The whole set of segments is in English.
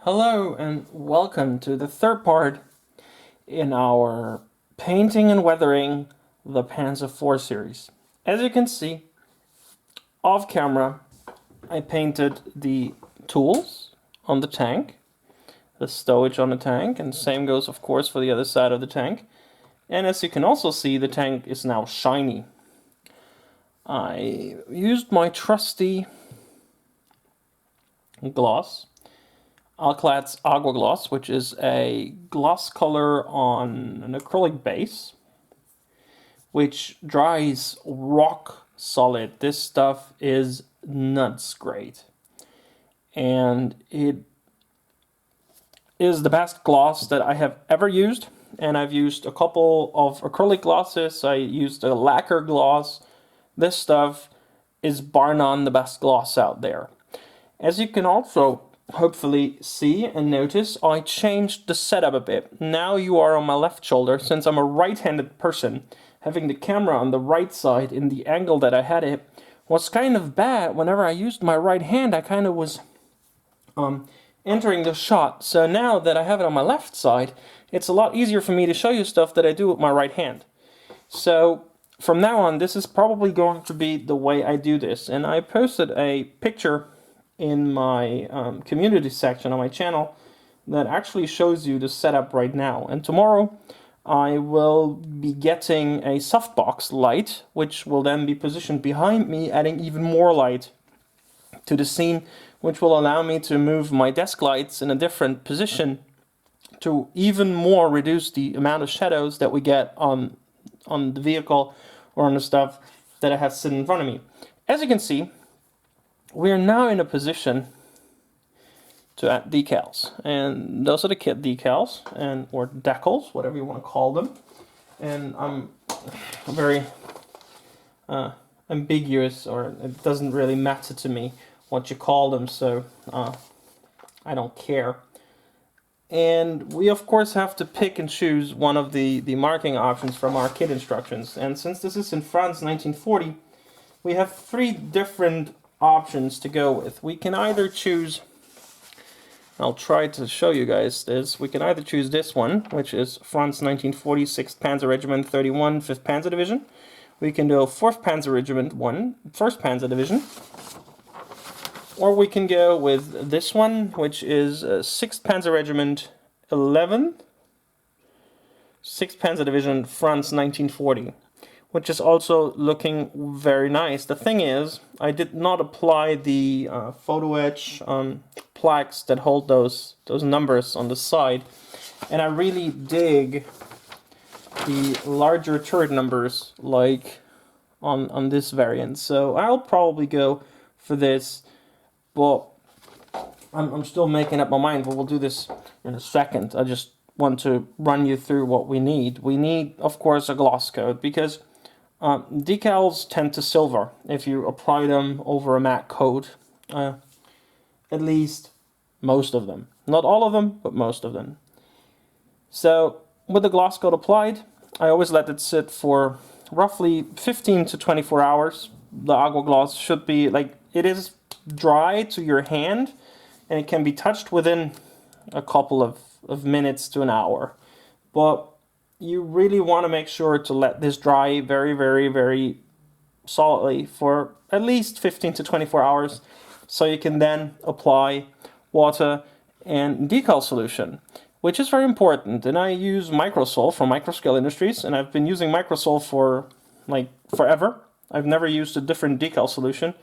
Hello and welcome to the third part in our painting and weathering the Panzer IV series. As you can see, off camera, I painted the tools on the tank, the stowage on the tank, and same goes of course for the other side of the tank. And as you can also see, the tank is now shiny. I used my trusty gloss, Alclad's Agua Gloss, which is a gloss color on an acrylic base, which dries rock solid. This stuff is nuts great. And it is the best gloss that I have ever used. And I've used a couple of acrylic glosses. I used a lacquer gloss. This stuff is bar none the best gloss out there. As you can also hopefully see and notice, I changed the setup a bit. Now you are on my left shoulder, since I'm a right-handed person. Having the camera on the right side in the angle that I had it was kind of bad. Whenever I used my right hand, I kind of was entering the shot. So now that I have it on my left side, it's a lot easier for me to show you stuff that I do with my right hand. So from now on, this is probably going to be the way I do this. And I posted a picture in my community section on my channel that actually shows you the setup right now. And tomorrow I will be getting a softbox light, which will then be positioned behind me, adding even more light to the scene, which will allow me to move my desk lights in a different position to even more reduce the amount of shadows that we get on the vehicle or on the stuff that I have sitting in front of me. As you can see, we are now in a position to add decals, and those are the kit decals, and or decals, whatever you want to call them. And I'm very ambiguous, or it doesn't really matter to me what you call them, so I don't care. And we of course have to pick and choose one of the marking options from our kit instructions. And since this is in France 1940, we have three different options to go with. We can either choose, I'll try to show you guys this, we can either choose this one, which is France 1940, 6th Panzer Regiment 31, 5th Panzer Division. We can do 4th Panzer Regiment 1, 1st Panzer Division. Or we can go with this one, which is 6th Panzer Regiment 11, 6th Panzer Division, France 1940. Which is also looking very nice. The thing is, I did not apply the photo etch plaques that hold those numbers on the side, and I really dig the larger turret numbers like on this variant. So I'll probably go for this, but I'm still making up my mind. But we'll do this in a second. I just want to run you through what we need. We need, of course, a gloss coat, because decals tend to silver if you apply them over a matte coat. At least most of them. Not all of them, but most of them. So with the gloss coat applied, I always let it sit for roughly 15 to 24 hours. The Agua Gloss should be, like, it is dry to your hand, and it can be touched within a couple of minutes to an hour. But you really want to make sure to let this dry very, very, very solidly for at least 15 to 24 hours, so you can then apply water and decal solution, which is very important. And I use Microsol from Microscale Industries, and I've been using Microsol for like forever. I've never used a different decal solution.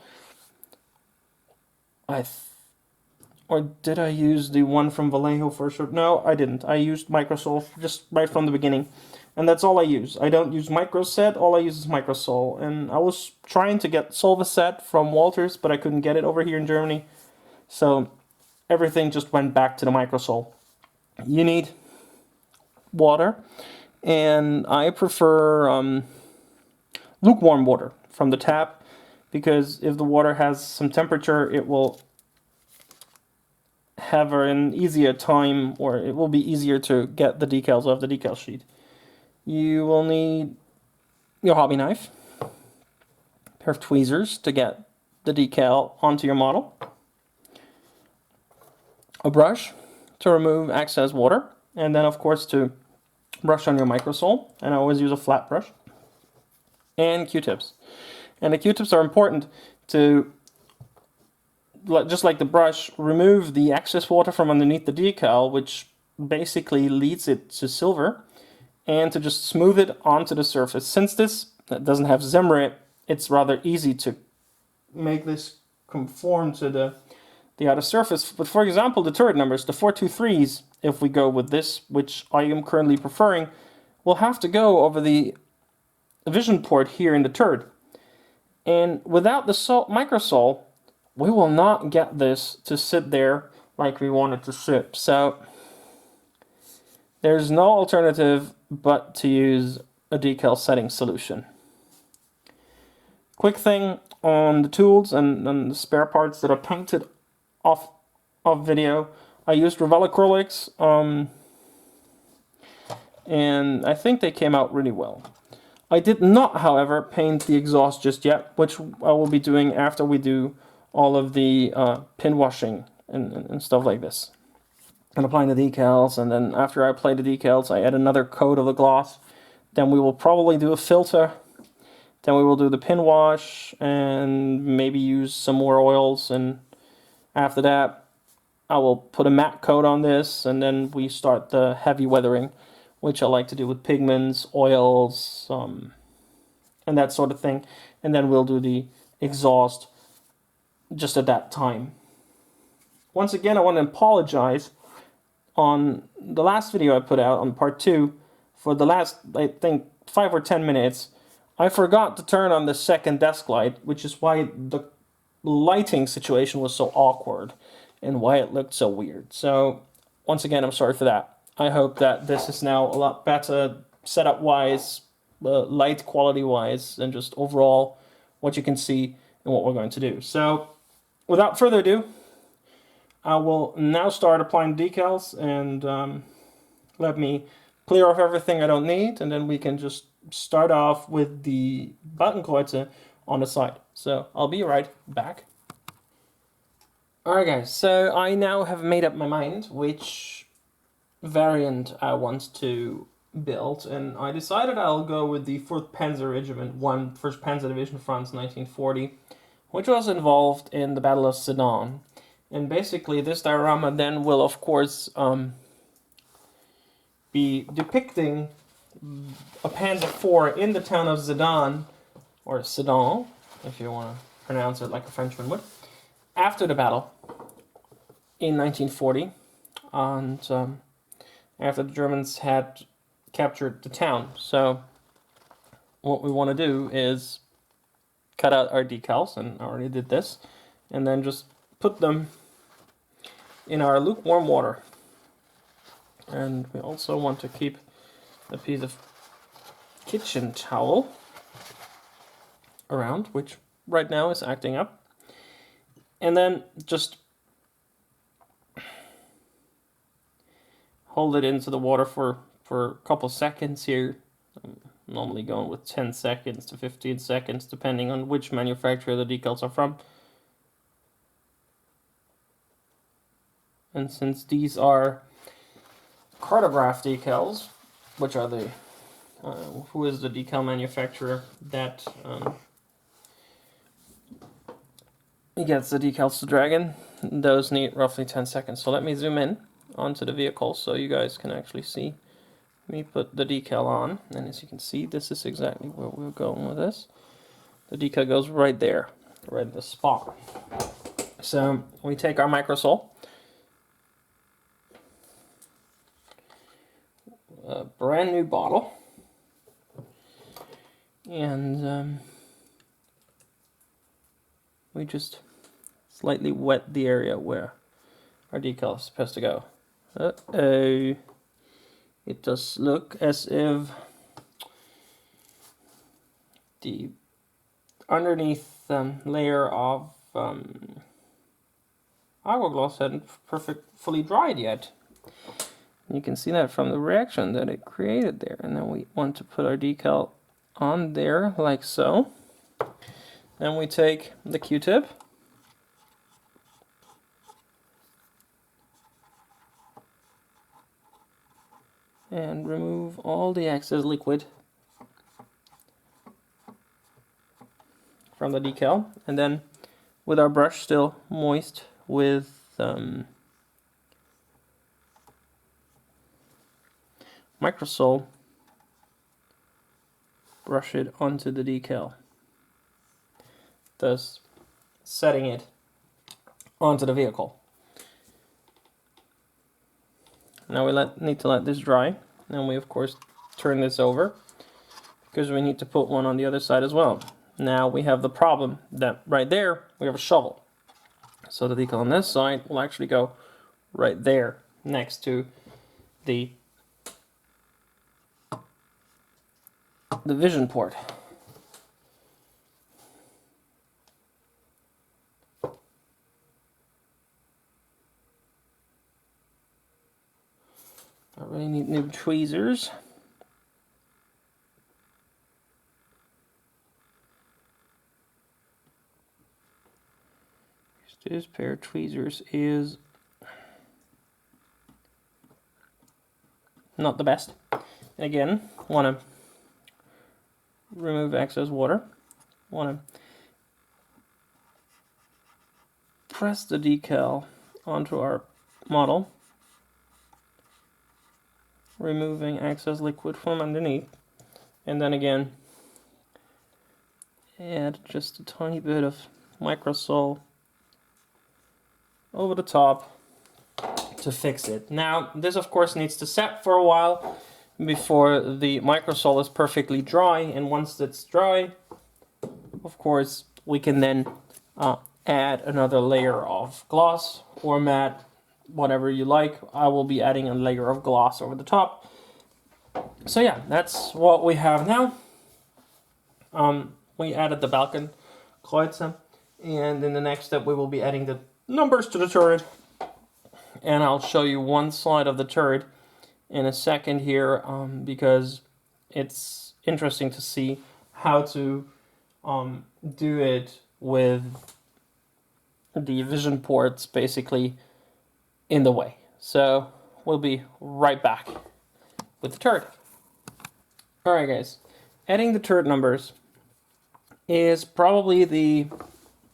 Or did I use the one from Vallejo for sure? No, I didn't. I used Microsol just right from the beginning. And that's all I use. I don't use Microset, all I use is Microsol. And I was trying to get Solvaset from Walters, but I couldn't get it over here in Germany. So everything just went back to the Microsol. You need water, and I prefer lukewarm water from the tap, because if the water has some temperature, it will have an easier time, or it will be easier to get the decals off the decal sheet. You will need your hobby knife, a pair of tweezers to get the decal onto your model, a brush, to remove excess water, and then of course to brush on your microsole, and I always use a flat brush, and Q-tips. And the Q-tips are important to, just like the brush, remove the excess water from underneath the decal, which basically leads it to silver, and to just smooth it onto the surface. Since this doesn't have Zimrit, it's rather easy to make this conform to the outer surface. But for example, the turret numbers, the 423s, if we go with this, which I am currently preferring, will have to go over the vision port here in the turret. And without the microsole, we will not get this to sit there like we want it to sit. So there's no alternative but to use a decal setting solution. Quick thing on the tools and the spare parts that are painted off video. I used Revell acrylics, and I think they came out really well. I did not, however, paint the exhaust just yet, which I will be doing after we do all of the pin washing and stuff like this. And applying the decals, and then after I apply the decals, I add another coat of the gloss. Then we will probably do a filter. Then we will do the pin wash and maybe use some more oils, and after that I will put a matte coat on this, and then we start the heavy weathering, which I like to do with pigments, oils, and that sort of thing. And then we'll do the exhaust just at that time. Once again, I want to apologize. On the last video I put out, on part 2, for the last, I think, 5 or 10 minutes, I forgot to turn on the second desk light, which is why the lighting situation was so awkward and why it looked so weird. So, once again, I'm sorry for that. I hope that this is now a lot better setup-wise, light quality-wise, and just overall what you can see and what we're going to do. So, without further ado, I will now start applying decals, and let me clear off everything I don't need, and then we can just start off with the Buttonkreuze on the side. So I'll be right back. Alright guys, so I now have made up my mind which variant I want to build, and I decided I'll go with the 4th Panzer Regiment 1, 1st Panzer Division France 1940, which was involved in the Battle of Sedan. And basically this diorama then will of course be depicting a Panzer IV in the town of Sedan, or Sedan, if you want to pronounce it like a Frenchman would, after the battle in 1940, and after the Germans had captured the town. So what we want to do is cut out our decals, and I already did this, and then just put them in our lukewarm water. And we also want to keep a piece of kitchen towel around, which right now is acting up. And then just hold it into the water for a couple seconds here. I'm normally going with 10 seconds to 15 seconds, depending on which manufacturer the decals are from. And since these are cartograph decals, which are the, who is the decal manufacturer that gets the decals to Dragon, those need roughly 10 seconds. So let me zoom in onto the vehicle so you guys can actually see me put the decal on. And as you can see, this is exactly where we're going with this. The decal goes right there, right at the spot. So we take our microsole, a brand new bottle, and we just slightly wet the area where our decal is supposed to go. Uh-oh. It does look as if the underneath layer of hourglass hadn't fully dried yet. You can see that from the reaction that it created there. And then we want to put our decal on there like so. Then we take the Q-tip, and remove all the excess liquid from the decal, and then with our brush still moist with microsol, brush it onto the decal, thus setting it onto the vehicle. Now we need to let this dry, and we of course turn this over because we need to put one on the other side as well. Now we have the problem that right there we have a shovel, so the decal on this side will actually go right there next to the vision port. I really need new tweezers. This pair of tweezers is not the best. And again, want to remove excess water. Want to press the decal onto our model, removing excess liquid from underneath, and then again add just a tiny bit of microsol over the top to fix it. Now this of course needs to set for a while before the microsol is perfectly dry, and once it's dry, of course we can then add another layer of gloss or matte, whatever you like. I will be adding a layer of gloss over the top. So yeah, that's what we have now. We added the Balkan Kreuze, and in the next step we will be adding the numbers to the turret, and I'll show you one side of the turret in a second here, because it's interesting to see how to do it with the vision ports basically in the way. So we'll be right back with the turret. Alright guys, adding the turret numbers is probably the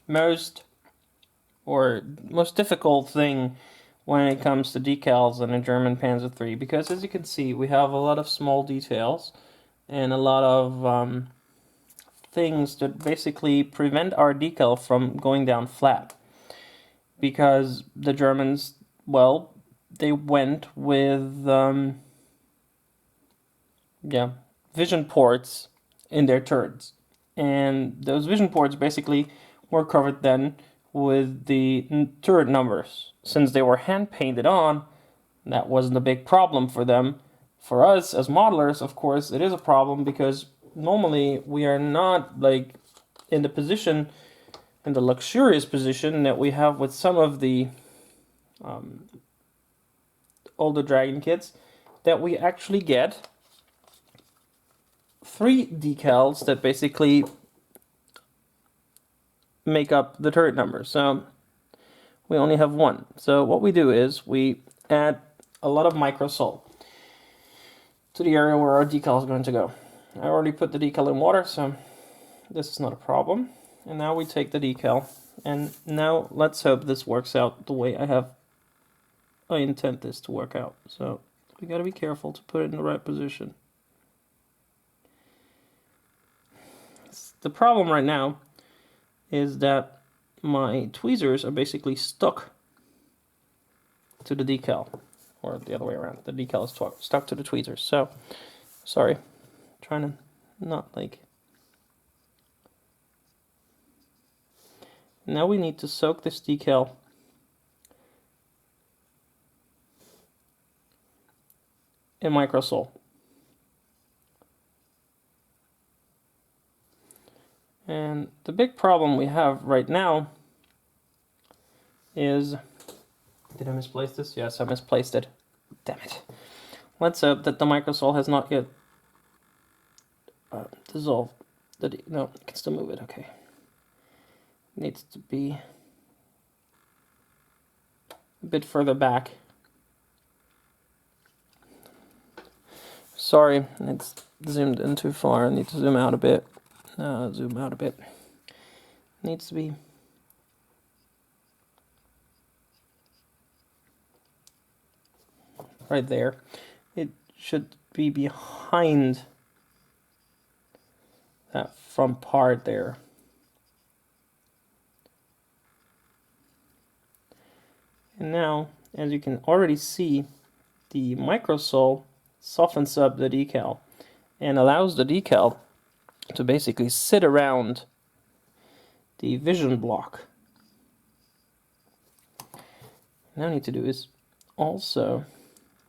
most difficult thing when it comes to decals in a German Panzer III, because as you can see we have a lot of small details and a lot of things that basically prevent our decal from going down flat, because the Germans, well, they went with vision ports in their turrets, and those vision ports basically were covered then with the turret numbers. Since they were hand painted on, that wasn't a big problem for them. For us as modelers, of course, it is a problem, because normally we are not like in the luxurious position that we have with some of the older Dragon kits, that we actually get 3 decals that basically make up the turret number. So we only have 1. So what we do is we add a lot of microsol to the area where our decal is going to go. I already put the decal in water, so this is not a problem. And now we take the decal, and now let's hope this works out the way I intend this to work out. So we got to be careful to put it in the right position. The problem right now is that my tweezers are basically stuck to the decal, or the other way around. The decal is stuck to the tweezers. So, sorry, I'm trying to not like. Now we need to soak this decal in microsol. And the big problem we have right now is, did I misplace this? Yes, I misplaced it. Damn it. Let's hope that the microsol has not yet dissolved. No, I can still move it, okay. Needs to be a bit further back. Sorry, it's zoomed in too far. I need to zoom out a bit. Zoom out a bit. Needs to be right there. It should be behind that front part there. And now, as you can already see, the microsole softens up the decal and allows the decal to basically sit around the vision block. Now I need to do is also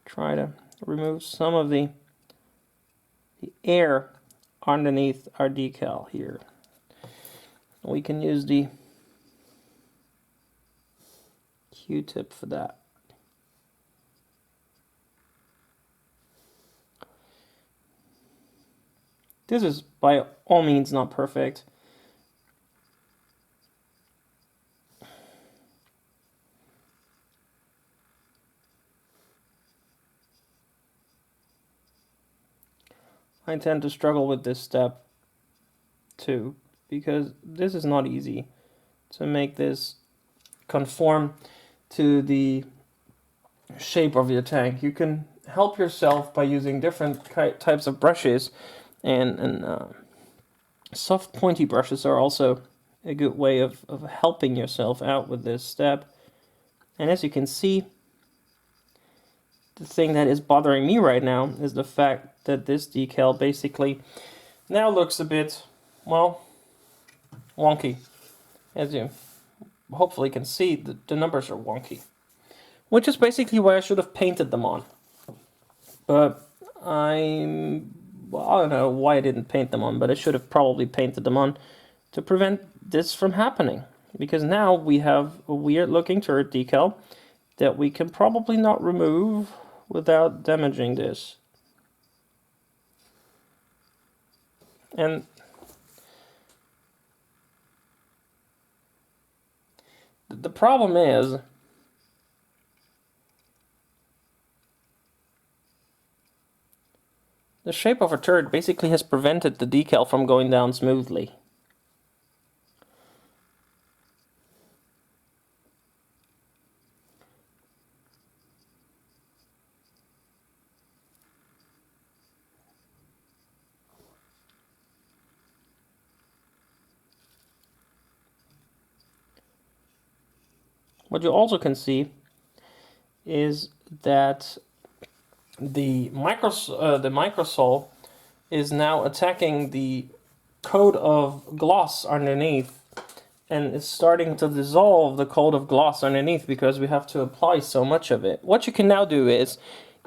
try to remove some of the air underneath our decal here. We can use the Q-tip for that. This is by all means not perfect. I tend to struggle with this step too, because this is not easy to make this conform to the shape of your tank. You can help yourself by using different types of brushes, and soft pointy brushes are also a good way of helping yourself out with this step. And as you can see, the thing that is bothering me right now is the fact that this decal basically now looks a bit, well, wonky. As you hopefully can see, the numbers are wonky, which is basically why I should have painted them on. But I don't know why I didn't paint them on, but I should have probably painted them on to prevent this from happening. Because now we have a weird looking turret decal that we can probably not remove without damaging this. And the problem is the shape of a turret basically has prevented the decal from going down smoothly. What you also can see is that the microsole is now attacking the coat of gloss underneath, and it's starting to dissolve the coat of gloss underneath because we have to apply so much of it. What you can now do is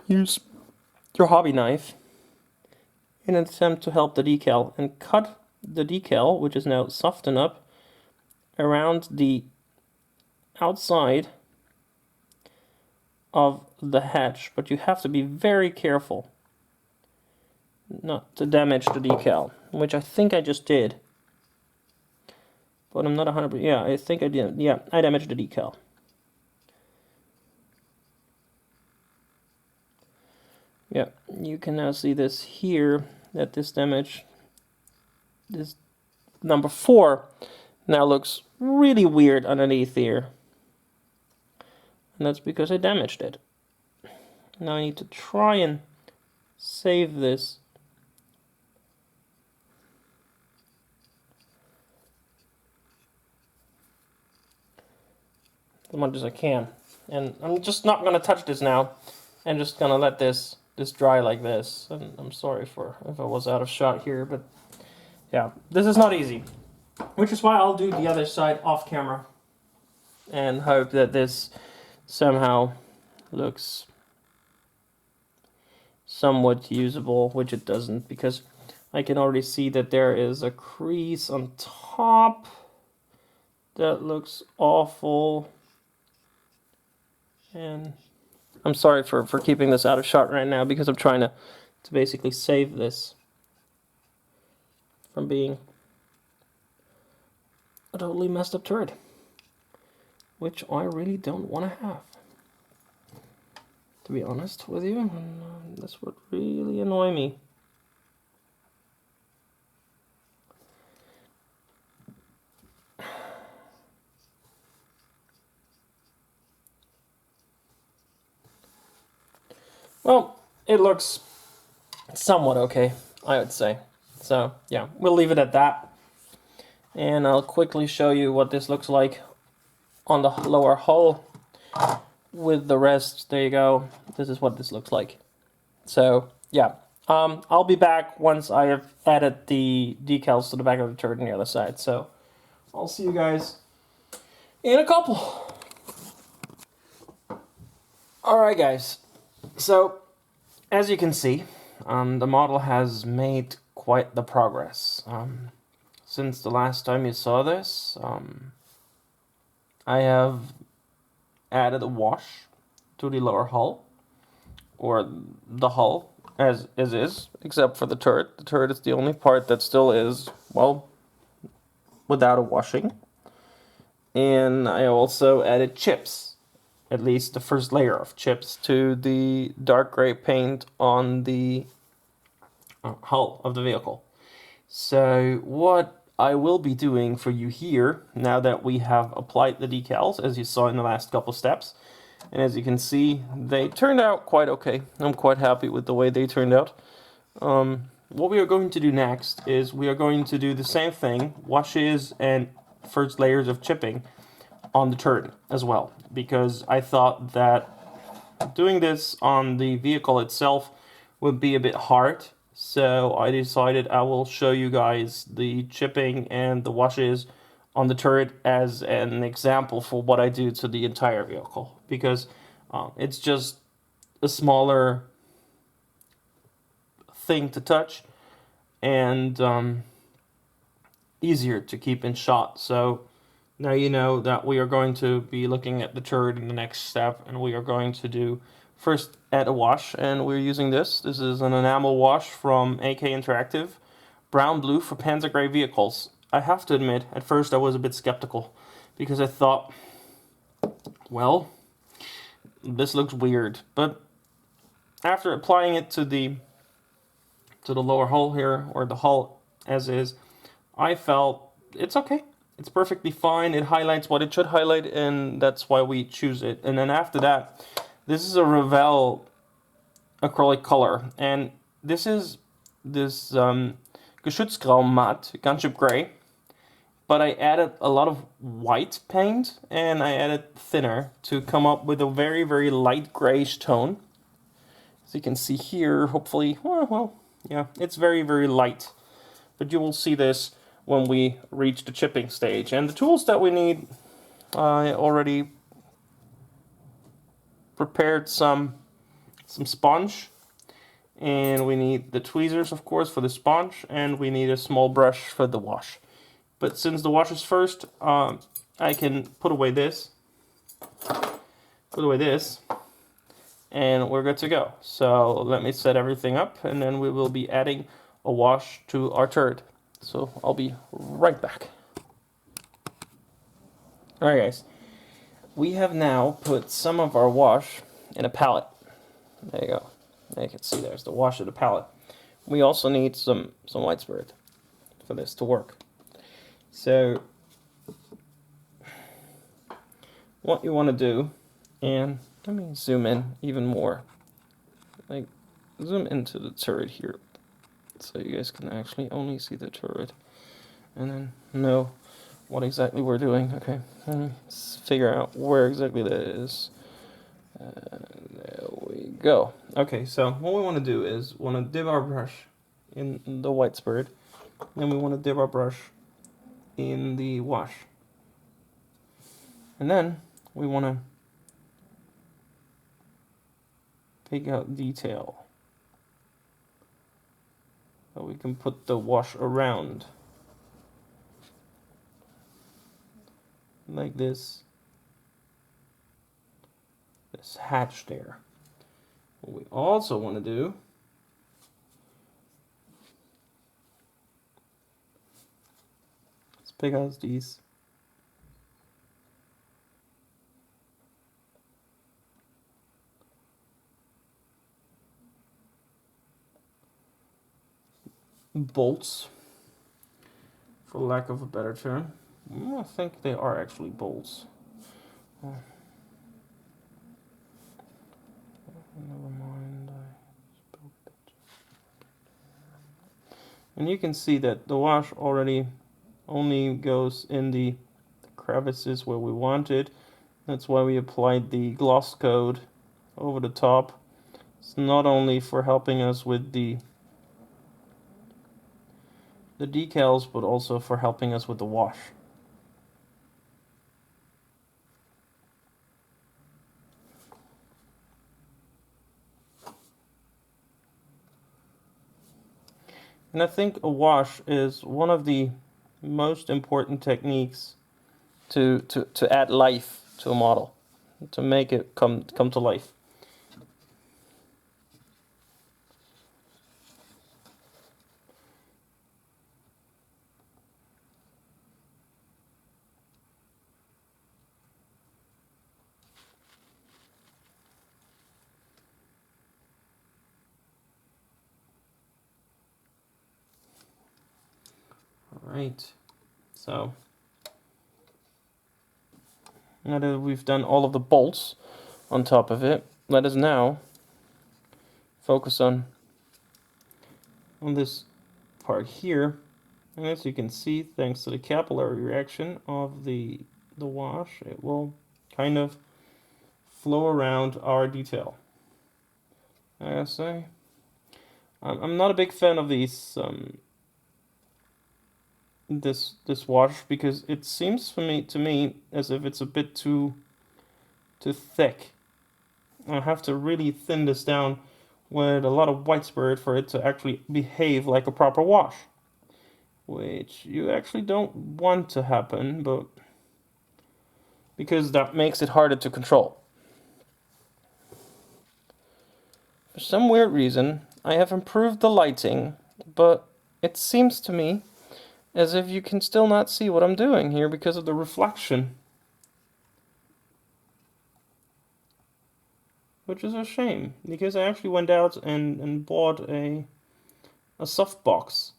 use your hobby knife in an attempt to help the decal and cut the decal, which is now softened up, around the outside of the hatch, but you have to be very careful not to damage the decal, which I think I just did, but I'm not 100%. Yeah, I think I did. Yeah, I damaged the decal. Yeah, you can now see this here, that this damage, this number 4, now looks really weird underneath here. And that's because I damaged it. Now I need to try and save this. As much as I can. And I'm just not going to touch this now. I'm just going to let this dry like this. And I'm sorry for if I was out of shot here, but yeah, this is not easy. Which is why I'll do the other side off camera and hope that this somehow looks somewhat usable, which it doesn't, because I can already see that there is a crease on top that looks awful. And I'm sorry for keeping this out of shot right now, because I'm trying to basically save this from being a totally messed up turret, which I really don't want to have. to be honest with you. And, that's what really annoys me. Well, it looks somewhat okay, I would say. So yeah, we'll leave it at that. And I'll quickly show you what this looks like on the lower hull with the rest. There you go. This is what this looks like. So yeah, I'll be back once I have added the decals to the back of the turret on the other side. So I'll see you guys in a couple. Alright guys, so as you can see, the model has made quite the progress. Since the last time you saw this, I have added a wash to the lower hull, or the hull as is, except for the turret. The turret is the only part that still is, well, without a washing. And I also added chips, at least the first layer of chips, to the dark gray paint on the hull of the vehicle. So what I will be doing for you here, now that we have applied the decals, as you saw in the last couple steps, and as you can see, they turned out quite okay. I'm quite happy with the way they turned out. What we are going to do next is we are going to do the same thing, washes and first layers of chipping on the turret as well, because I thought that doing this on the vehicle itself would be a bit hard. So I decided I will show you guys the chipping and the washes on the turret as an example for what I do to the entire vehicle, because it's just a smaller thing to touch and easier to keep in shot. So now you know that we are going to be looking at the turret in the next step, and we are going to do first add a wash, and we're using this. This is an enamel wash from AK Interactive, brown blue for Panzer Gray vehicles. I have to admit, at first I was a bit skeptical, because I thought, well, this looks weird. But after applying it to the lower hull here, or the hull as is, I felt it's okay. It's perfectly fine. It highlights what it should highlight, and that's why we choose it. And then after that, this is a Revell acrylic color, and this is this Geschützgrau matte, gunship gray. But I added a lot of white paint, and I added thinner to come up with a very, very light grayish tone. As you can see here, hopefully, well, yeah, it's very, very light. But you will see this when we reach the chipping stage. And the tools that we need, I already prepared some sponge, and we need the tweezers, of course, for the sponge, and we need a small brush for the wash. But since the wash is first, I can put away this, and we're good to go. So let me set everything up, and then we will be adding a wash to our turret. So I'll be right back. Alright guys, we have now put some of our wash in a pallet. There you go. There you can see there's the wash of the pallet. We also need some white spirit for this to work. So what you want to do, and let me zoom in even more. Like, zoom into the turret here, so you guys can actually only see the turret, and then know what exactly we're doing. Okay, let's figure out where exactly that is. There we go. Okay, so what we want to do is want to dip our brush in the white spirit, and we want to dip our brush in the wash, and then we want to pick out detail so we can put the wash around like this hatch there. What we also want to do is pick out these bolts, for lack of a better term. I think they are actually bolts. Oh. Never mind. And you can see that the wash already only goes in the crevices where we want it. That's why we applied the gloss coat over the top. It's not only for helping us with the decals, but also for helping us with the wash. And I think a wash is one of the most important techniques to add life to a model, to make it come to life. Alright, so now that we've done all of the bolts on top of it, let us now focus on this part here. And as you can see, thanks to the capillary reaction of the wash, it will kind of flow around our detail. I gotta say, I'm not a big fan of these this wash, because it seems to me as if it's a bit too thick. I have to really thin this down with a lot of white spirit for it to actually behave like a proper wash, which you actually don't want to happen, but because that makes it harder to control. For some weird reason, I have improved the lighting, but it seems to me as if you can still not see what I'm doing here because of the reflection. Which is a shame, because I actually went out and bought a softbox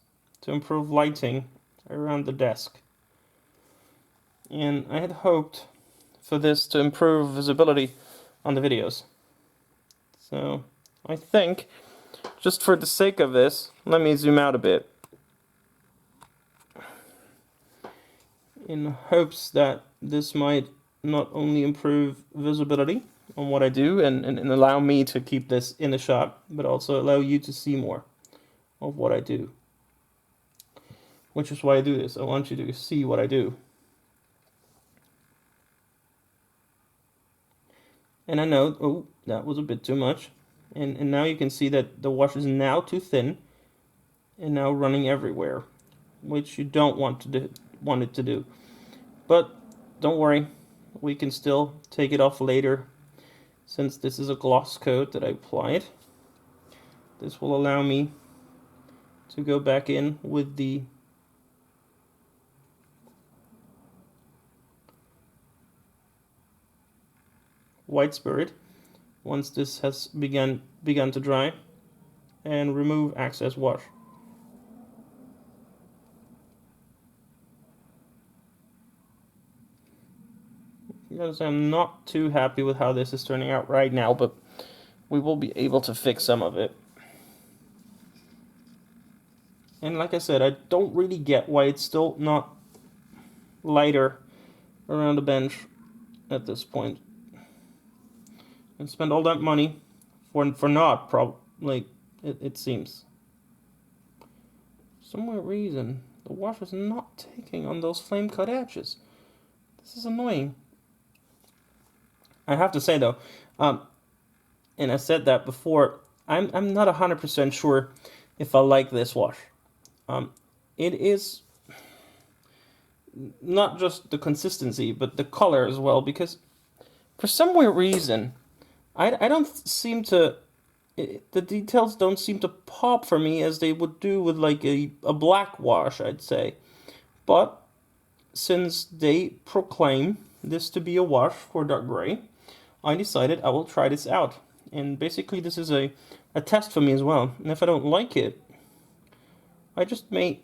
to improve lighting around the desk. And I had hoped for this to improve visibility on the videos. So I think, just for the sake of this, let me zoom out a bit, in hopes that this might not only improve visibility on what I do and allow me to keep this in the shot, but also allow you to see more of what I do. Which is why I do this. I want you to see what I do. And I know, oh, that was a bit too much. And now you can see that the wash is now too thin and now running everywhere, which you don't want it to do. But don't worry, we can still take it off later, since this is a gloss coat that I applied. This will allow me to go back in with the white spirit once this has begun to dry, and remove excess wash. Because I'm not too happy with how this is turning out right now, but we will be able to fix some of it. And like I said, I don't really get why it's still not lighter around the bench at this point. And spend all that money for not it seems. For some weird reason, the wash is not taking on those flame cut edges. This is annoying. I have to say though, and I said that before, I'm not 100% sure if I like this wash. It is not just the consistency, but the color as well, because for some weird reason, I don't seem to, the details don't seem to pop for me as they would do with like a black wash, I'd say. But since they proclaim this to be a wash for dark gray, I decided I will try this out. And basically this is a test for me as well. And if I don't like it, I just may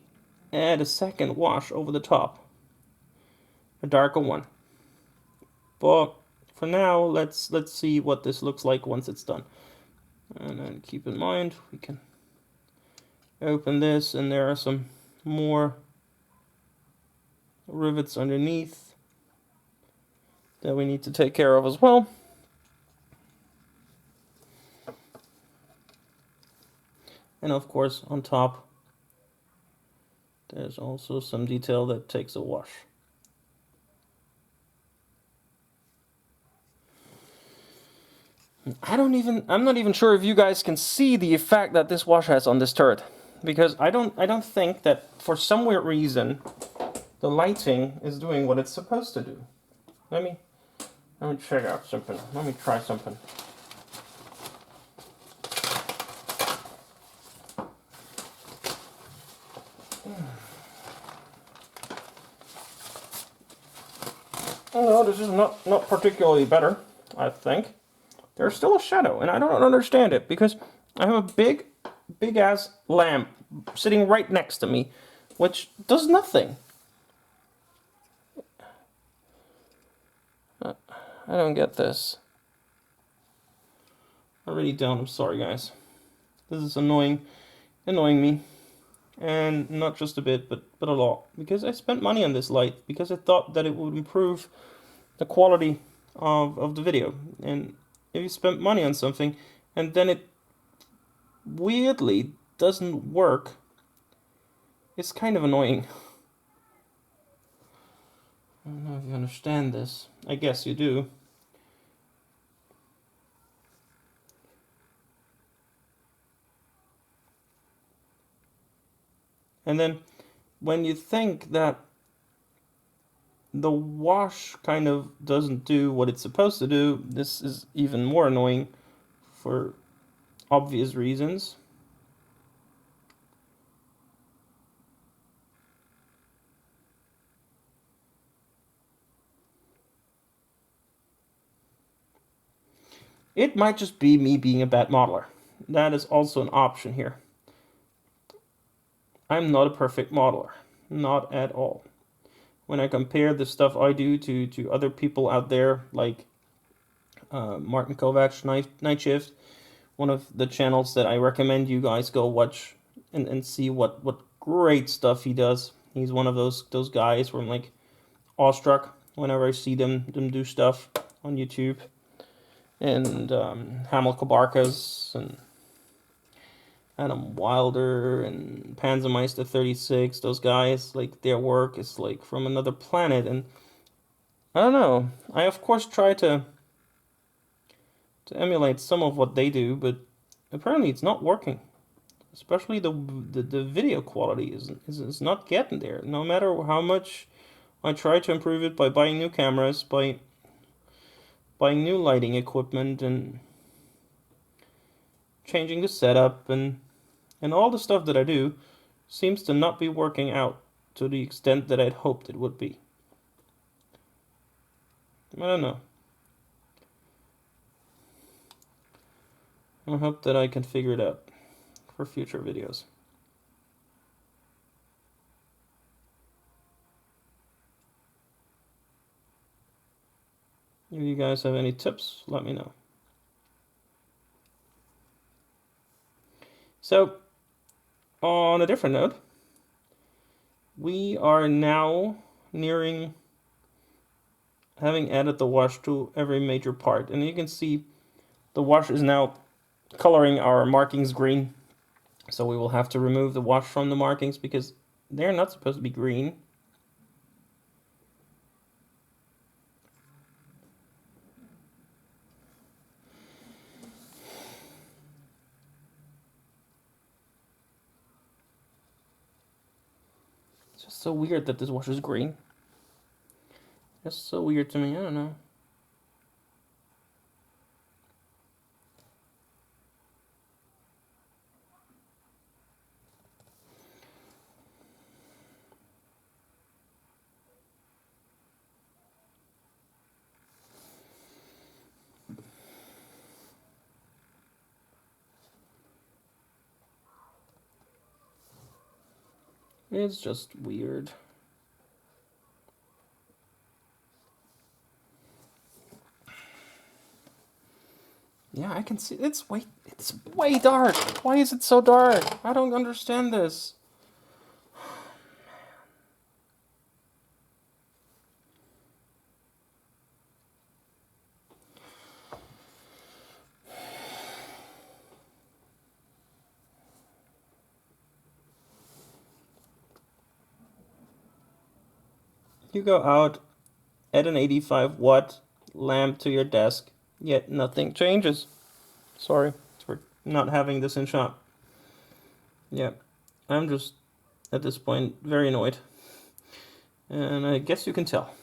add a second wash over the top, a darker one. But for now, let's see what this looks like once it's done. And then keep in mind, we can open this, and there are some more rivets underneath that we need to take care of as well. And of course, on top, there's also some detail that takes a wash. I'm not even sure if you guys can see the effect that this wash has on this turret, because I don't think that for some weird reason the lighting is doing what it's supposed to do. Let me check out something. Let me try something. Oh no, this is not particularly better, I think. There's still a shadow, and I don't understand it, because I have a big ass lamp sitting right next to me, which does nothing. I don't get this. I really don't. I'm sorry, guys. This is annoying me, and not just a bit, but a lot, because I spent money on this light because I thought that it would improve the quality of the video. And if you spent money on something and then it weirdly doesn't work, it's kind of annoying. I don't know if you understand this. I guess you do. And then when you think that the wash kind of doesn't do what it's supposed to do, this is even more annoying for obvious reasons. It might just be me being a bad modeler. That is also an option here. I'm not a perfect modeler. Not at all. When I compare the stuff I do to other people out there, like Martin Kovacs, Night Shift, one of the channels that I recommend you guys go watch and see what great stuff he does. He's one of those guys where I'm like awestruck whenever I see them do stuff on YouTube. And Hamil Kabarkas and Adam Wilder and Panzermeister 36, those guys, like their work is like from another planet. And I don't know, I of course try to emulate some of what they do, but apparently it's not working. Especially the video quality is not getting there. No matter how much I try to improve it by buying new cameras, by buying new lighting equipment, and changing the setup, and all the stuff that I do seems to not be working out to the extent that I'd hoped it would be. I don't know. I hope that I can figure it out for future videos. If you guys have any tips, let me know. So, on a different note, we are now nearing having added the wash to every major part. And you can see the wash is now coloring our markings green. So we will have to remove the wash from the markings because they're not supposed to be green. It's just so weird that this wash is green. It's so weird to me, I don't know. It's just weird. Yeah, I can see it's way dark. Why is it so dark? I don't understand this. You go out, add an 85-watt lamp to your desk, yet nothing changes. Sorry for not having this in shop. Yeah, I'm just at this point very annoyed, and I guess you can tell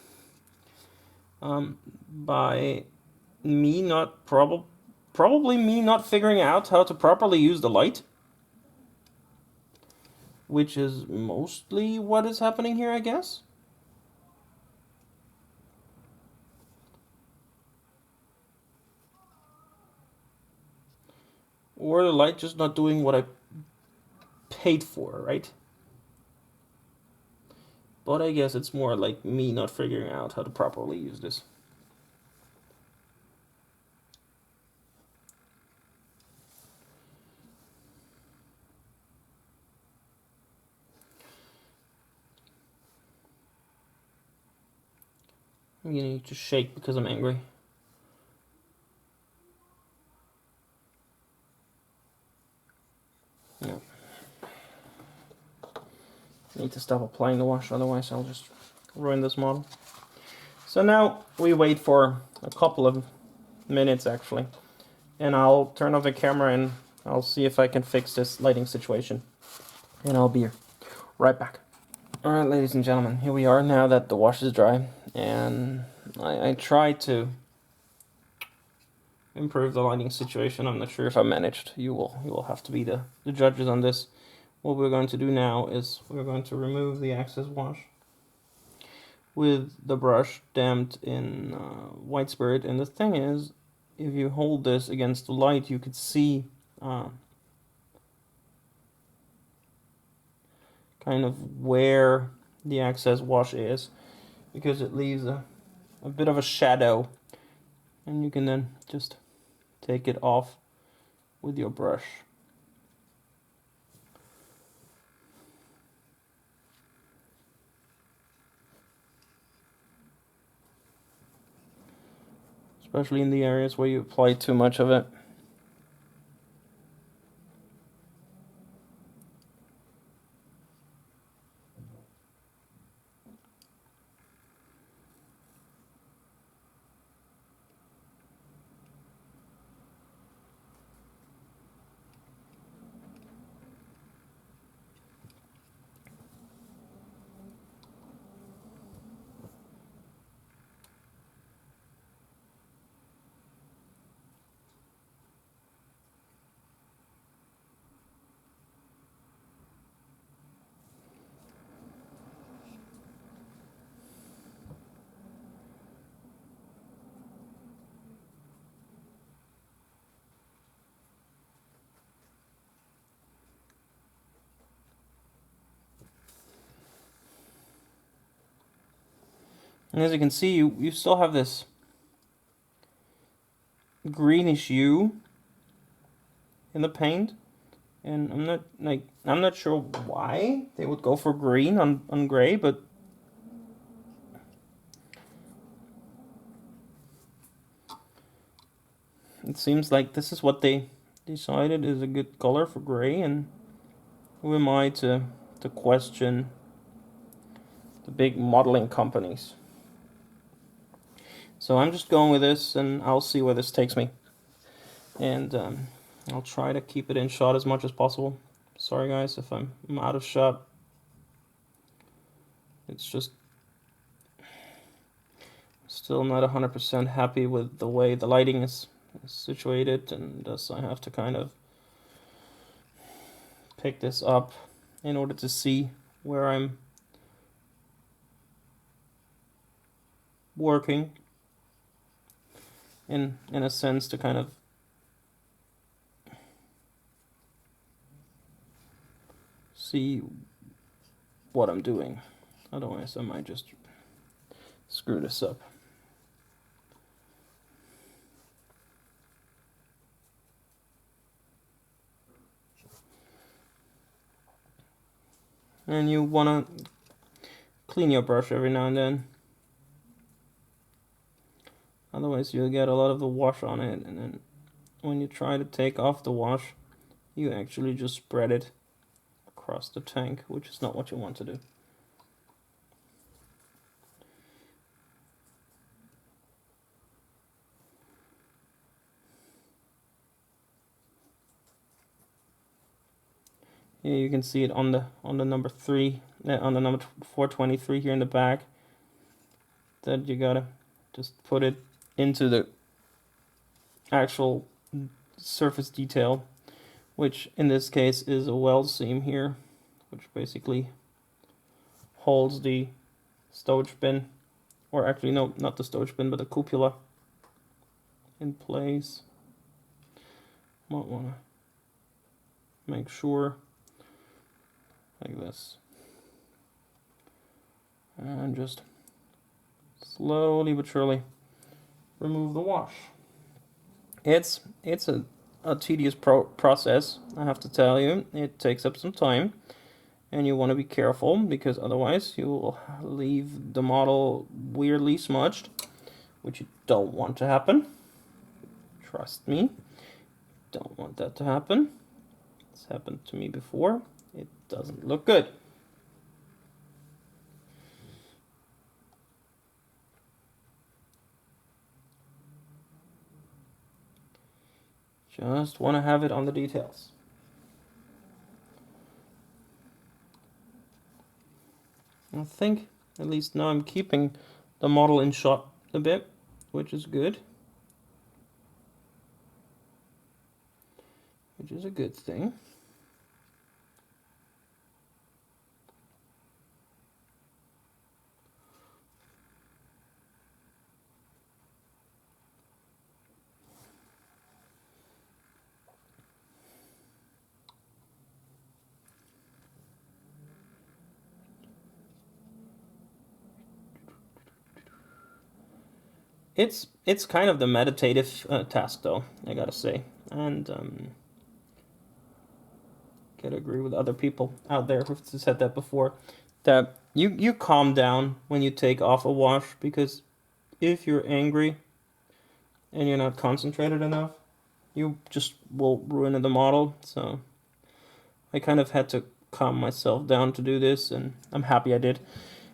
by me not probably me not figuring out how to properly use the light, which is mostly what is happening here, I guess. Or the light just not doing what I paid for, right? But I guess it's more like me not figuring out how to properly use this. I'm gonna just shake because I'm angry. Yeah. I need to stop applying the wash, otherwise I'll just ruin this model. So now we wait for a couple of minutes actually, and I'll turn off the camera and I'll see if I can fix this lighting situation. And I'll be right back. Alright, ladies and gentlemen, here we are now that the wash is dry, and I tried to improve the lighting situation. I'm not sure if I managed. You will have to be the judges on this. What we're going to do now is we're going to remove the excess wash with the brush damped in white spirit. And the thing is, if you hold this against the light, you could see kind of where the excess wash is, because it leaves a bit of a shadow, and you can then just take it off with your brush. Especially in the areas where you apply too much of it. And as you can see, you still have this greenish hue in the paint, and I'm not sure why they would go for green on gray, but it seems like this is what they decided is a good color for gray, and who am I to question the big modeling companies? So I'm just going with this, and I'll see where this takes me. And I'll try to keep it in shot as much as possible. Sorry guys if I'm out of shot. It's just still not 100% happy with the way the lighting is situated, and thus I have to kind of pick this up in order to see where I'm working, in a sense, to kind of see what I'm doing. Otherwise I might just screw this up. And you want to clean your brush every now and then. Otherwise you'll get a lot of the wash on it, and then when you try to take off the wash, you actually just spread it across the tank, which is not what you want to do. Here you can see it on the number 3, on the number 423 here in the back, that you gotta just put it into the actual surface detail, which in this case is a weld seam here, which basically holds the stowage bin, or actually no, not the stowage bin, but the cupola in place. Might want to make sure like this, and just slowly but surely remove the wash. It's a tedious process, I have to tell you. It takes up some time, and you want to be careful, because otherwise you will leave the model weirdly smudged, which you don't want to happen. Trust me, don't want that to happen. It's happened to me before. It doesn't look good. Just want to have it on the details. I think at least now I'm keeping the model in shot a bit, which is good. Which is a good thing. It's kind of the meditative task, though, I gotta say, and gotta agree with other people out there who've said that before, that you calm down when you take off a wash, because if you're angry and you're not concentrated enough, you just will ruin the model. So I kind of had to calm myself down to do this, and I'm happy I did,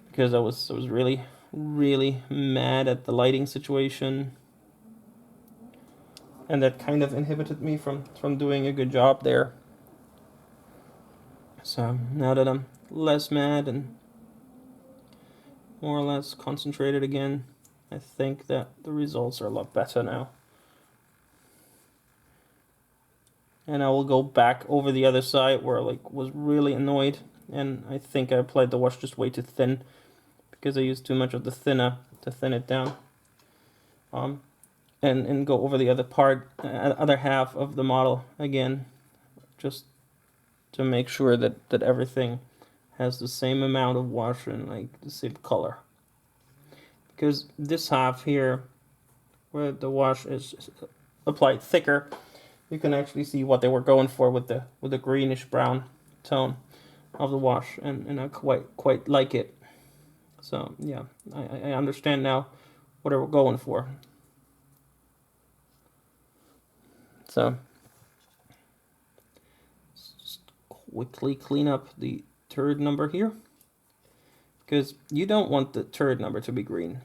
because I was really mad at the lighting situation, and that kind of inhibited me from doing a good job there. So now that I'm less mad and more or less concentrated again, I think that the results are a lot better now. And I will go back over the other side where I was really annoyed, and I think I applied the wash just way too thin, because I used too much of the thinner to thin it down. And go over the other part, other half of the model again, just to make sure that everything has the same amount of wash and like the same color. Because this half here, where the wash is applied thicker, you can actually see what they were going for with the greenish brown tone of the wash, and I quite like it. So yeah, I understand now what they were going for. So just quickly clean up the turd number here, because you don't want the turd number to be green.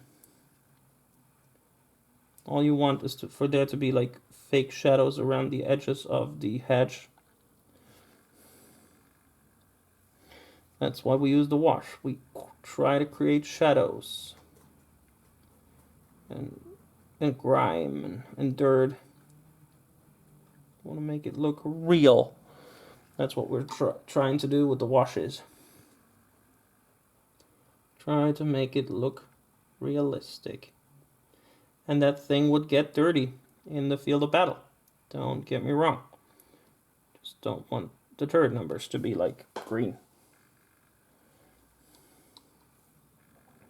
All you want is for there to be like fake shadows around the edges of the hedge. That's why we use the wash. We try to create shadows and grime and dirt. Want to make it look real. That's what we're trying to do with the washes. Try to make it look realistic. And that thing would get dirty in the field of battle. Don't get me wrong. Just don't want the turret numbers to be like green.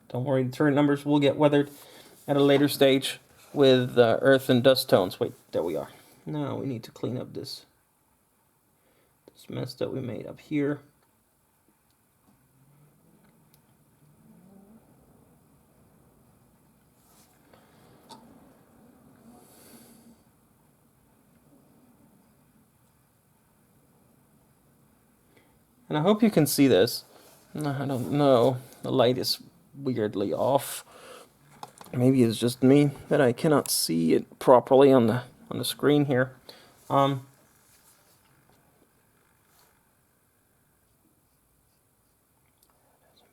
Don't worry, the turret numbers will get weathered at a later stage with earth and dust tones. Wait, there we are. Now we need to clean up this mess that we made up here. And I hope you can see this. I don't know. The light is weirdly off. Maybe it's just me that I cannot see it properly on the screen here.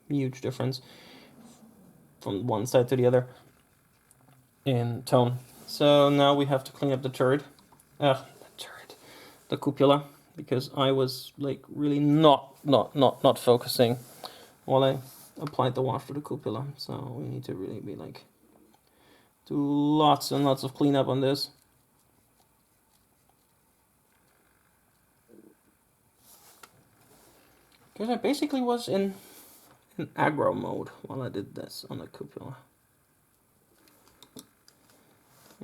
Huge difference from one side to the other in tone. So now we have to clean up the turret. The cupola, because I was like really not focusing while I applied the wash to the cupola. So we need to really be like do lots and lots of cleanup on this. Because I basically was in aggro mode while I did this on the cupola.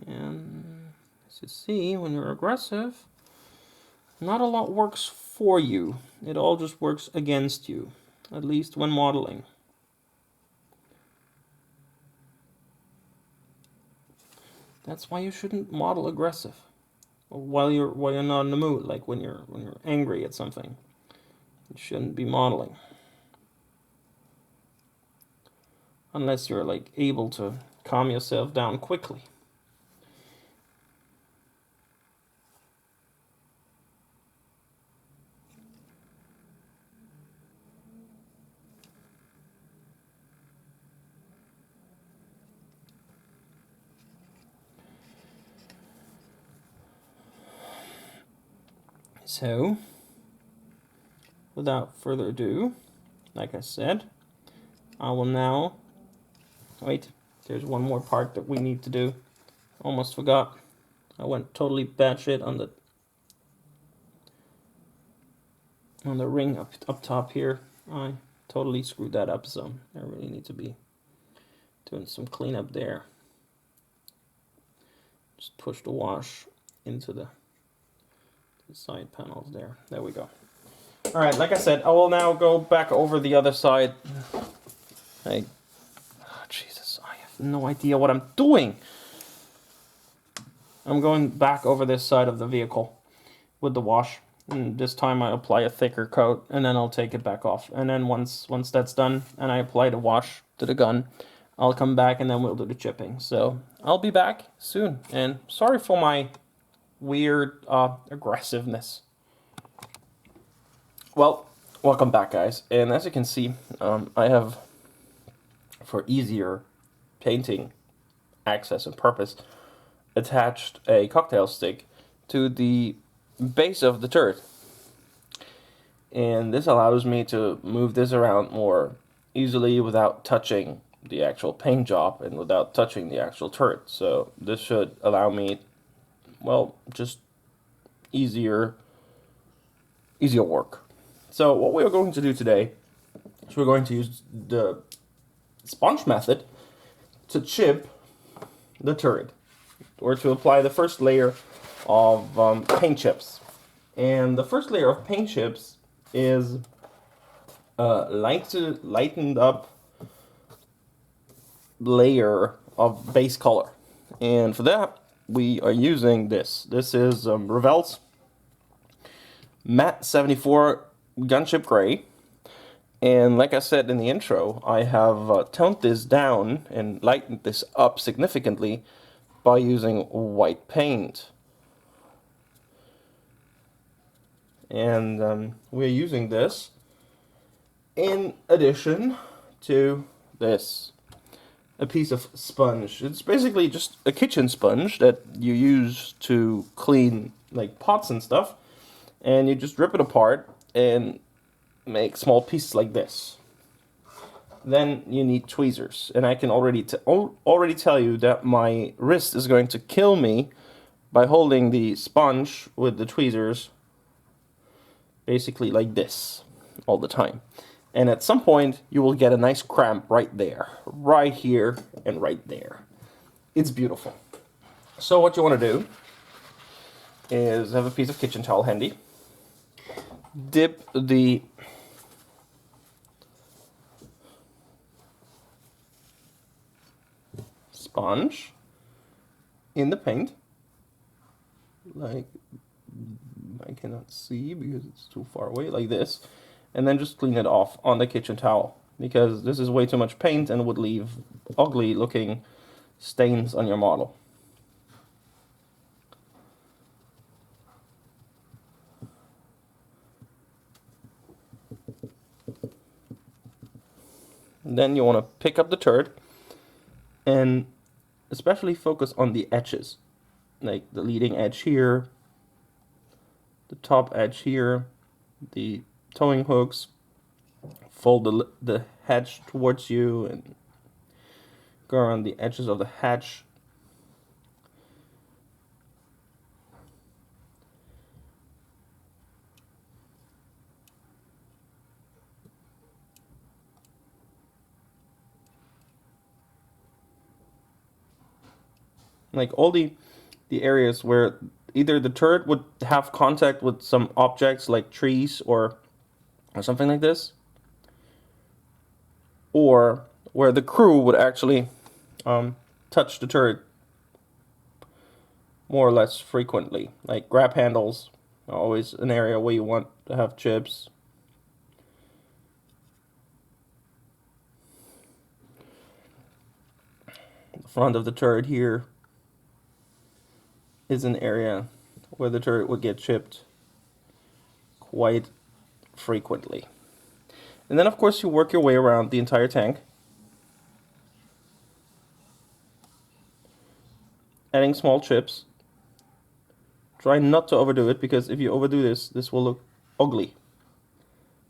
And as you see, when you're aggressive, not a lot works for you. It all just works against you, at least when modeling. That's why you shouldn't model aggressive while you're not in the mood, like when you're angry at something. You shouldn't be modeling. Unless you're like able to calm yourself down quickly. So, without further ado, like I said, I will now, wait, there's one more part that we need to do. Almost forgot. I went totally batshit on the ring up top here. I totally screwed that up, so I really need to be doing some cleanup there. Just push the wash into the side panels there. There we go. Alright, like I said, I will now go back over the other side. Jesus, I have no idea what I'm doing. I'm going back over this side of the vehicle with the wash. And this time I apply a thicker coat, and then I'll take it back off. And then once that's done, and I apply the wash to the gun, I'll come back and then we'll do the chipping. So I'll be back soon. And sorry for my weird aggressiveness. Well, welcome back, guys. And as you can see, I have, for easier painting access and purpose, attached a cocktail stick to the base of the turret. And this allows me to move this around more easily without touching the actual paint job and without touching the actual turret. So this should allow me, well, just easier work. So what we are going to do today is we're going to use the sponge method to chip the turret, or to apply the first layer of paint chips. And the first layer of paint chips is lightened up layer of base color. And for that, we are using this. This is Revell's Matte 74 Gunship Gray. And like I said in the intro, I have toned this down and lightened this up significantly by using white paint. And we're using this in addition to this, a piece of sponge. It's basically just a kitchen sponge that you use to clean like pots and stuff, and you just rip it apart and make small pieces like this. Then you need tweezers, and I can already tell you that my wrist is going to kill me by holding the sponge with the tweezers basically like this all the time. And at some point, you will get a nice cramp right there, right here, and right there. It's beautiful. So what you want to do is have a piece of kitchen towel handy. Dip the sponge in the paint, like I cannot see because it's too far away, like this, and then just clean it off on the kitchen towel, because this is way too much paint and would leave ugly looking stains on your model. And then you want to pick up the turret and especially focus on the edges, like the leading edge here, the top edge here, the towing hooks. Fold the hatch towards you and go around the edges of the hatch. Like all the areas where either the turret would have contact with some objects like trees or something like this, or where the crew would actually touch the turret more or less frequently. Like grab handles are always an area where you want to have chips. The front of the turret here is an area where the turret would get chipped quite frequently. And then of course you work your way around the entire tank, adding small chips. Try not to overdo it, because if you overdo this, this will look ugly.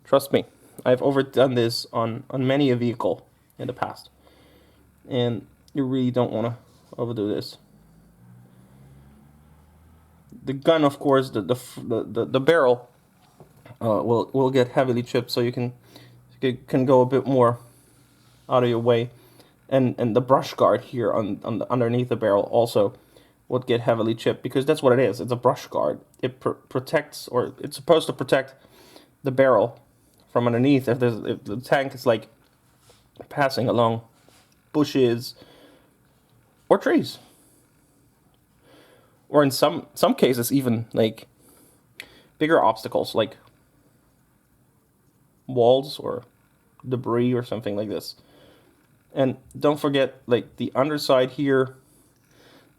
Trust me, I've overdone this on many a vehicle in the past. And you really don't want to overdo this. The gun, of course, the barrel will get heavily chipped, so you can go a bit more out of your way, and the brush guard here on underneath the barrel also would get heavily chipped, because that's what it is. It's a brush guard. It protects, or it's supposed to protect the barrel from underneath if the tank is like passing along bushes or trees. Or in some cases even like bigger obstacles like walls or debris or something like this. And don't forget, like the underside here,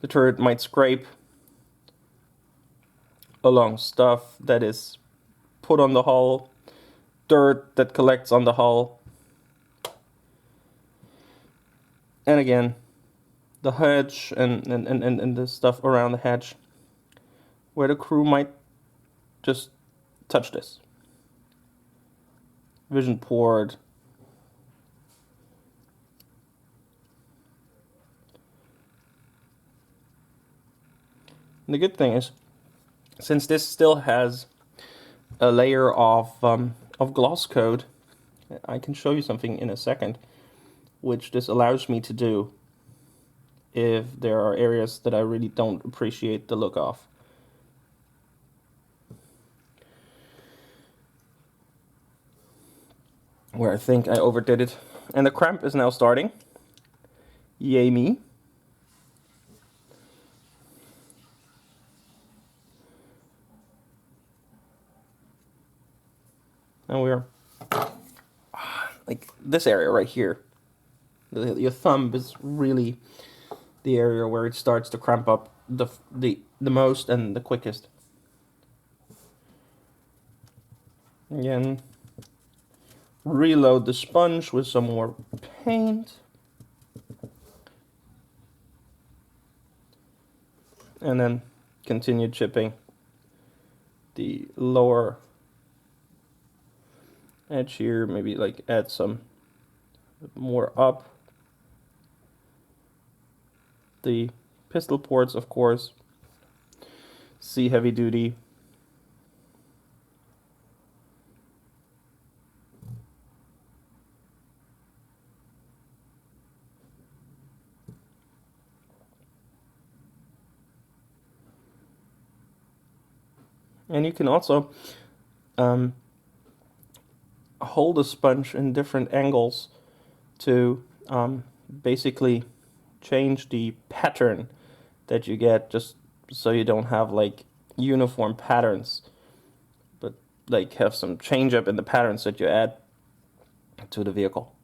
the turret might scrape along stuff that is put on the hull, dirt that collects on the hull. And again, the hatch and the stuff around the hatch where the crew might just touch this. Vision port. And the good thing is, since this still has a layer of gloss coat, I can show you something in a second, which this allows me to do if there are areas that I really don't appreciate the look of. Where I think I overdid it. And the cramp is now starting. Yay me. And we're like this area right here. Your thumb is really the area where it starts to cramp up the most and the quickest. Again, reload the sponge with some more paint. And then continue chipping the lower edge here, maybe like add some more up. The pistol ports, of course, C heavy duty. And you can also hold a sponge in different angles to basically change the pattern that you get, just so you don't have like uniform patterns, but like have some change up in the patterns that you add to the vehicle.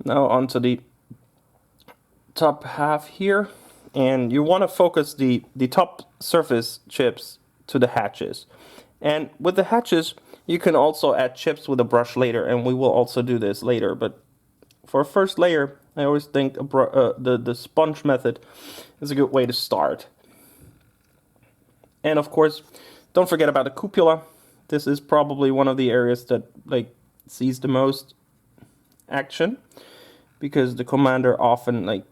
Now onto the top half here, and you want to focus the top surface chips to the hatches. And with the hatches, you can also add chips with a brush later, and we will also do this later. But for a first layer, I always think the sponge method is a good way to start. And of course, don't forget about the cupola. This is probably one of the areas that like sees the most action, because the commander often like,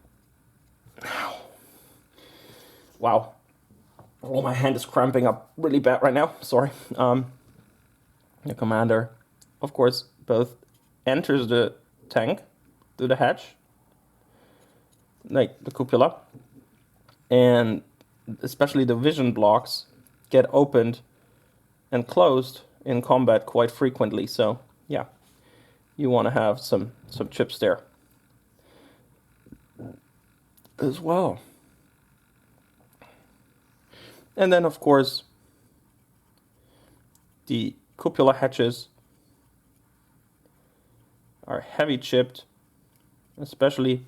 wow, oh, my hand is cramping up really bad right now, sorry. The commander, of course, both enters the tank through the hatch, like the cupola, and especially the vision blocks get opened and closed in combat quite frequently. So yeah, you want to have some chips there as well. And then of course the cupola hatches are heavy chipped, especially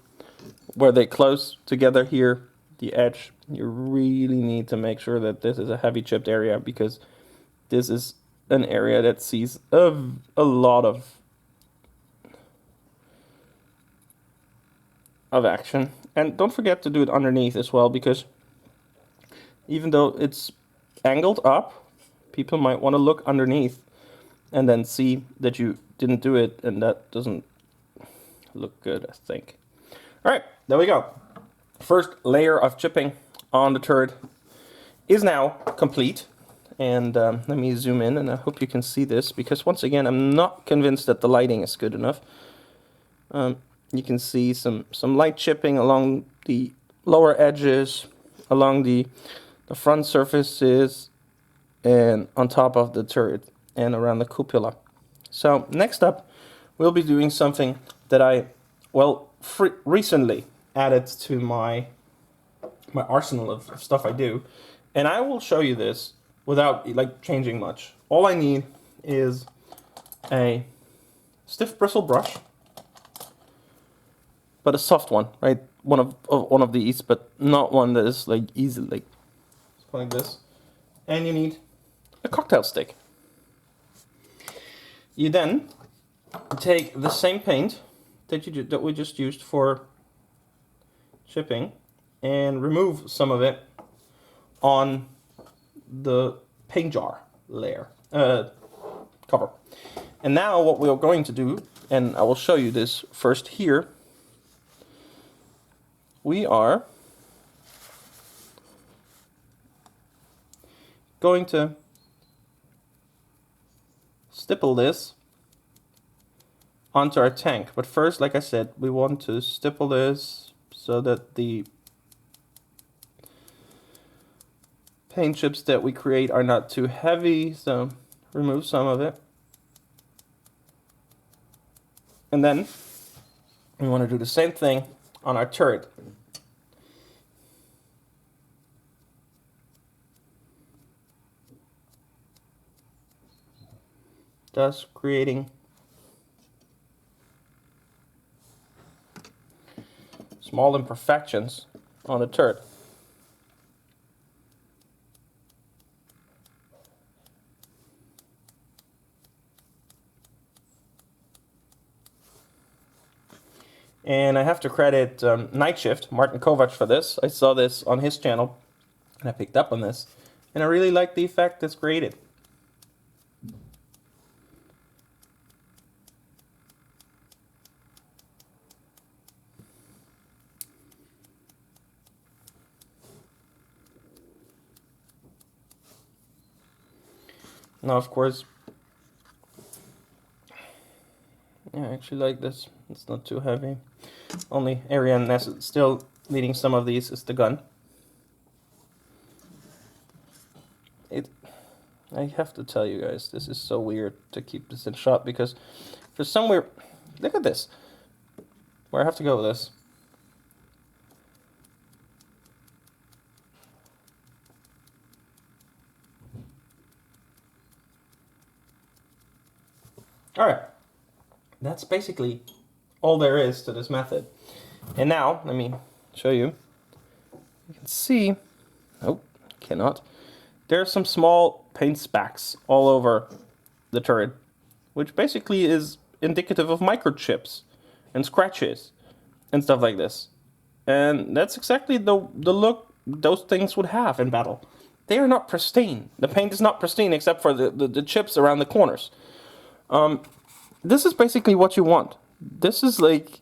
where they close together here, the edge. You really need to make sure that this is a heavy chipped area, because this is an area that sees a lot of action. And don't forget to do it underneath as well, because even though it's angled up, people might want to look underneath and then see that you didn't do it, and that doesn't look good, I think. All right, there we go. First layer of chipping on the turret is now complete. And let me zoom in, and I hope you can see this, because once again, I'm not convinced that the lighting is good enough. You can see some light chipping along the lower edges, along the front surfaces, and on top of the turret and around the cupola. So next up, we'll be doing something that I, well, recently added to my arsenal of stuff I do, and I will show you this without like changing much. All I need is a stiff bristle brush, but a soft one, right? One of these, but not one that is like easily like this. And you need a cocktail stick. You then take the same paint that we just used for chipping and remove some of it on the paint jar layer cover. And now what we are going to do, and I will show you this first here, we are going to stipple this onto our tank. But first, like I said, we want to stipple this so that the paint chips that we create are not too heavy. So remove some of it. And then we want to do the same thing on our turret. Thus creating small imperfections on the turret. And I have to credit Night Shift, Martin Kovac, for this. I saw this on his channel, and I picked up on this. And I really like the effect that's created. Now, of course, yeah, I actually like this. It's not too heavy. Only area still needing some of these is the gun. I have to tell you guys, this is so weird to keep this in shot because for somewhere, look at this. Where I have to go with this. Alright, that's basically all there is to this method. And now, let me show you. You can see, oh, cannot. There are some small paint specks all over the turret, which basically is indicative of microchips and scratches and stuff like this. And that's exactly the look those things would have in battle. They are not pristine. The paint is not pristine except for the chips around the corners. This is basically what you want. This is like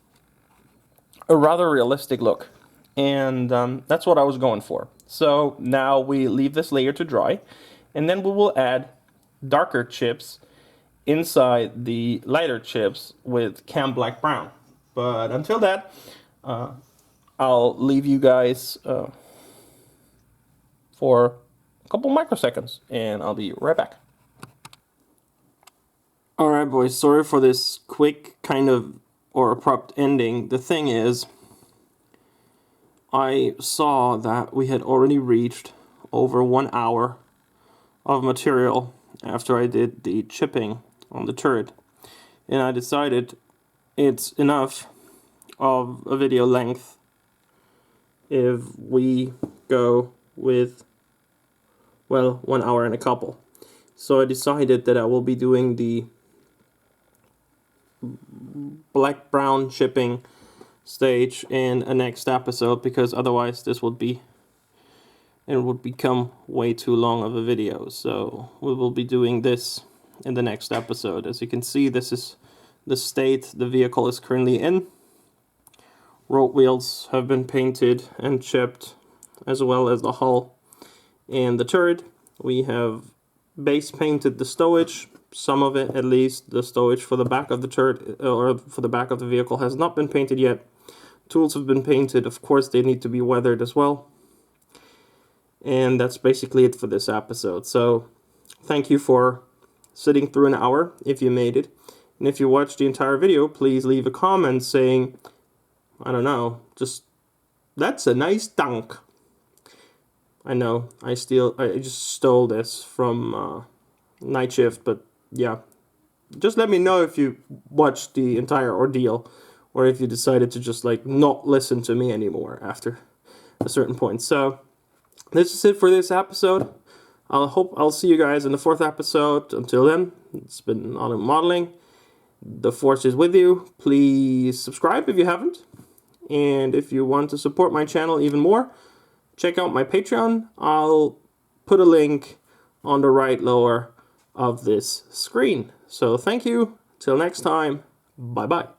a rather realistic look. And that's what I was going for. So now we leave this layer to dry. And then we will add darker chips inside the lighter chips with cam black brown. But until that, I'll leave you guys for a couple microseconds, and I'll be right back. Alright boys, sorry for this quick kind of or abrupt ending. The thing is, I saw that we had already reached over 1 hour of material after I did the chipping on the turret, and I decided it's enough of a video length if we go with, well, 1 hour and a couple. So I decided that I will be doing the black brown chipping stage in a next episode, because otherwise this would become way too long of a video. So we will be doing this in the next episode. As you can see, this is the state the vehicle is currently in. Road wheels have been painted and chipped, as well as the hull and the turret. We have base painted the stowage, some of it at least. The stowage for the back of the turret, or for the back of the vehicle, has not been painted yet. Tools have been painted. Of course, they need to be weathered as well. And that's basically it for this episode. So thank you for sitting through an hour, if you made it. And if you watched the entire video, please leave a comment saying, I don't know, just, that's a nice dunk. I know, I just stole this from Night Shift, but yeah. Just let me know if you watched the entire ordeal, or if you decided to just like not listen to me anymore after a certain point. So this is it for this episode. I'll see you guys in the 4th episode. Until then, it's been Autumn Modeling. The force is with you. Please subscribe if you haven't. And if you want to support my channel even more, check out my Patreon. I'll put a link on the right lower of this screen. So thank you. Till next time. Bye bye.